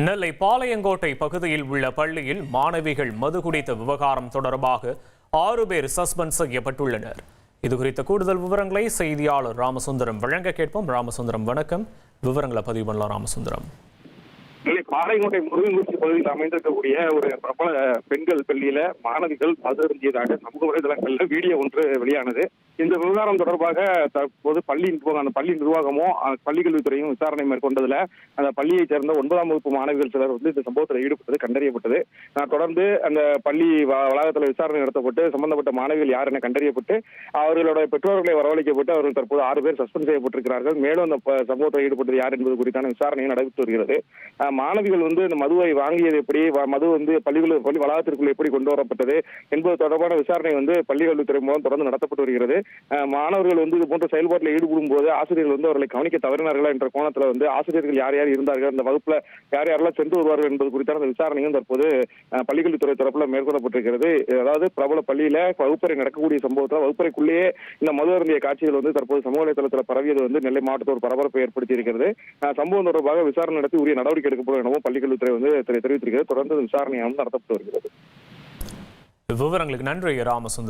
நெல்லை பாளையங்கோட்டை பகுதியில் உள்ள பள்ளியில் மாணவிகள் மது குடித்த விவகாரம் தொடர்பாக 6 பேர் சஸ்பெண்ட் செய்யப்பட்டுள்ளனர். இதுகுறித்த கூடுதல் விவரங்களை செய்தியாளர் ராமசுந்தரம் வழங்க கேட்போம். ராமசுந்தரம், வணக்கம். விவரங்களை பதிவு பண்ணலாம். ராமசுந்தரம், பாளையங்கோட்டை முருகன்குறிச்சி பகுதியில் அமைந்திருக்கக்கூடிய ஒரு பிரபல பெண்கள் பள்ளியில மாணவிகள் மது அருந்தியதாக சமூக வலைதளங்கள்ல வீடியோ ஒன்று வெளியானது. இந்த விவகாரம் தொடர்பாக தற்போது அந்த பள்ளி நிர்வாகமும் பள்ளிக்கல்வித்துறையும் விசாரணை மேற்கொண்டதுல அந்த பள்ளியைச் சேர்ந்த 9ஆம் வகுப்பு மாணவிகள் சிலர் இந்த சம்பவத்தில் ஈடுபட்டது கண்டறியப்பட்டது. தொடர்ந்து அந்த பள்ளி வளாகத்தில் விசாரணை நடத்தப்பட்டு சம்பந்தப்பட்ட மாணவிகள் யார் என கண்டறியப்பட்டு அவர்களுடைய பெற்றோர்களை வரவழைக்கப்பட்டு அவர்கள் தற்போது 6 பேர் சஸ்பெண்ட் செய்யப்பட்டிருக்கிறார்கள். மேலும் அந்த சம்பவத்தில் ஈடுபட்டது யார் என்பது குறித்தான விசாரணை நடைபெற்று வருகிறது. மாணவிகள் இந்த மதுவை வாங்கியது எப்படி, மது பள்ளி வளாகத்திற்குள் எப்படி கொண்டு வரப்பட்டது என்பது தொடர்பான விசாரணை பள்ளிக்கல்வித்துறை மூலம் தொடர்ந்து நடத்தப்பட்டு வருகிறது. மாணவர்கள் இது போன்ற செயல்பாட்டில் ஈடுபடும் போது ஆசிரியர்கள் அவர்களை கவனிக்க தவறினார்களா என்ற கோணத்தில் ஆசிரியர்கள் யார் யார் இருந்தார்கள், அந்த வகுப்புல யார் யாரெல்லாம் சென்று வருவார்கள் என்பது குறித்தான அந்த விசாரணையும் தற்போது பள்ளிக்கல்வித்துறை தரப்புல மேற்கொள்ளப்பட்டிருக்கிறது. அதாவது பிரபல பள்ளியில வகுப்பறை நடக்கக்கூடிய சம்பவத்தில் வகுப்பறைக்குள்ளேயே இந்த மது அருந்திய காட்சிகள் தற்போது சமூக வலைதளத்தில் பரவியது நெல்லை மாவட்டத்தில் ஒரு பரபரப்பை ஏற்படுத்தி இருக்கிறது. சம்பவம் தொடர்பாக விசாரணை நடத்தி உரிய நடவடிக்கை எடுக்கப்படும் எனவும் பள்ளிக்கல்வித்துறை தெரிவித்திருக்கிறது. தொடர்ந்து விசாரணை நடத்தப்பட்டு வருகிறது. விவரங்களுக்கு நன்றி ராமசுந்தரம்.